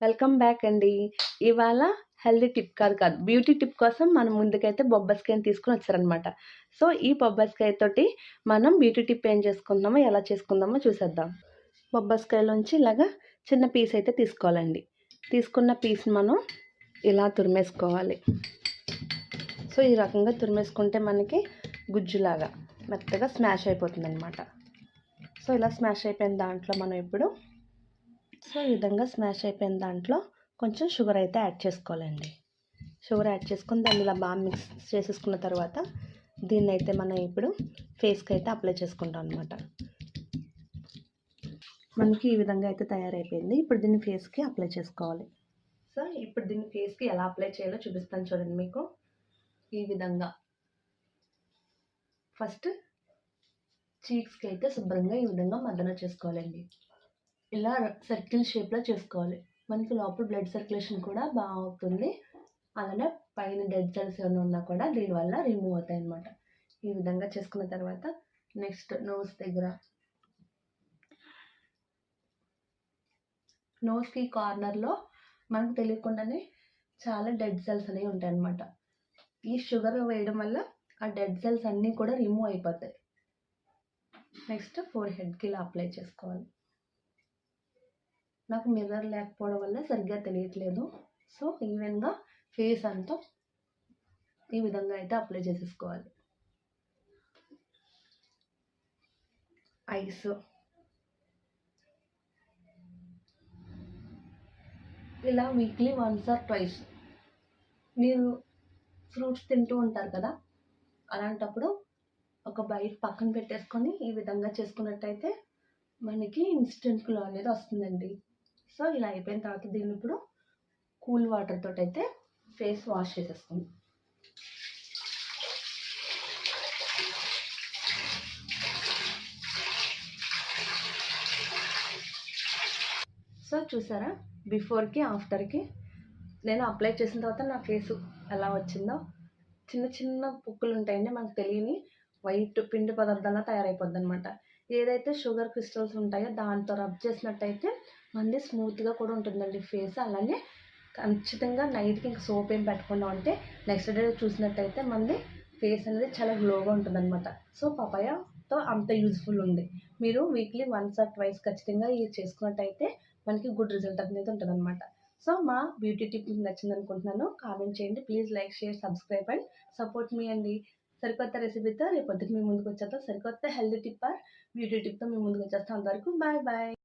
Welcome back అండి. ఇవాళ healthy tip కాదు బ్యూటీ టిప్ కోసం మనం ముందుకైతే బొబ్బస్కాయని తీసుకొని వచ్చారనమాట. సో, ఈ బొబ్బస్కాయ తోటి మనం బ్యూటీ టిప్ ఏం చేసుకుందామో, ఎలా చేసుకుందామో చూసేద్దాం. బొబ్బస్కాయలోంచి ఇలాగా చిన్న పీస్ అయితే తీసుకోవాలండి. తీసుకున్న పీస్ని మనం ఇలా తురిమేసుకోవాలి. సో, ఈ రకంగా తురిమేసుకుంటే మనకి గుజ్జులాగా మెత్తగా స్మాష్ అయిపోతుందనమాట. సో, ఇలా స్మాష్ అయిపోయిన దాంట్లో మనం ఇప్పుడు ఈ విధంగా స్మాష్ అయిపోయిన దాంట్లో కొంచెం షుగర్ అయితే యాడ్ చేసుకోవాలండి. షుగర్ యాడ్ చేసుకొని దాన్ని ఇలా బాగా మిక్స్ చేసేసుకున్న తర్వాత దీన్ని అయితే మనం ఇప్పుడు ఫేస్కి అయితే అప్లై చేసుకుంటాం అనమాట. మనకి ఈ విధంగా అయితే తయారైపోయింది. ఇప్పుడు దీన్ని ఫేస్కి అప్లై చేసుకోవాలి. సో, ఇప్పుడు దీన్ని ఫేస్కి ఎలా అప్లై చేయాలో చూపిస్తాను చూడండి. మీకు ఈ విధంగా ఫస్ట్ చీక్స్కి అయితే శుభ్రంగా ఈ విధంగా మర్దన చేసుకోవాలండి. ఇలా సర్కిల్ షేప్లో చేసుకోవాలి. మనకి లోపల బ్లడ్ సర్క్యులేషన్ కూడా బాగా అవుతుంది. అలానే పైన డెడ్ సెల్స్ ఏమైనా ఉన్నా కూడా దీనివల్ల రిమూవ్ అవుతాయి అన్నమాట. ఈ విధంగా చేసుకున్న తర్వాత నెక్స్ట్ నోస్ దగ్గర, నోస్కి కార్నర్లో మనకు తెలియకుండానే చాలా డెడ్ సెల్స్ అనేవి ఉంటాయి అన్నమాట. ఈ షుగర్ వేయడం వల్ల ఆ డెడ్ సెల్స్ అన్నీ కూడా రిమూవ్ అయిపోతాయి. నెక్స్ట్ ఫోర్ హెడ్కి ఇలా అప్లై చేసుకోవాలి. నాకు మిర్రర్ లేకపోవడం వల్ల సరిగ్గా తెలియట్లేదు. సో, ఈవెన్గా ఫేస్ అంతా ఈ విధంగా అయితే అప్లై చేసేసుకోవాలి. ఐస్, ఇలా వీక్లీ వన్స్ ఆర్ ట్వైస్ మీరు ఫ్రూట్స్ తింటూ ఉంటారు కదా, అలాంటప్పుడు ఒక బైట్ పక్కన పెట్టేసుకొని ఈ విధంగా చేసుకున్నట్టయితే మనకి ఇన్స్టెంట్ గ్లో అనేది వస్తుందండి. సో, ఇలా అయిపోయిన తర్వాత దీన్ని ఇప్పుడు కూల్ వాటర్ తోటి అయితే ఫేస్ వాష్ చేసేసుకుందాం. సో, చూసారా బిఫోర్కి ఆఫ్టర్కి నేను అప్లై చేసిన తర్వాత నా ఫేసు ఎలా వచ్చిందో. చిన్న చిన్న పుక్కులు ఉంటాయండి, మనకు తెలియని వైట్ పిండి పదార్థాల తయారైపోద్ది అనమాట. ఏదైతే షుగర్ క్రిస్టల్స్ ఉంటాయో దాంతో రబ్ చేసినట్టయితే మనది స్మూత్గా కూడా ఉంటుందండి ఫేస్. అలానే ఖచ్చితంగా నైట్కి ఇంకా సోప్ ఏం పెట్టకుండా ఉంటే నెక్స్ట్ డే చూసినట్టయితే మనది ఫేస్ అనేది చాలా గ్లోగా ఉంటుందన్నమాట. సో, పపాయాతో అంత యూజ్ఫుల్ ఉంది. మీరు వీక్లీ వన్స్ ఆర్ ట్వైస్ ఖచ్చితంగా ఇది చేసుకున్నట్టయితే మనకి గుడ్ రిజల్ట్ అనేది ఉంటుందన్నమాట. సో, మా బ్యూటీ టిప్ మీకు నచ్చింది అనుకుంటున్నాను. కామెంట్ చేయండి. Please like, share, subscribe and support మీ అండి. సరికొత్త రెసిపీతో రేపొద్దుకి మీ ముందుకు వచ్చేస్తాం. సరికొత్త హెల్తీ టిప్ ఆర్ బ్యూటీ టిప్తో మీ ముందుకు వచ్చేస్తాం. అంతవరకు బాయ్ బాయ్.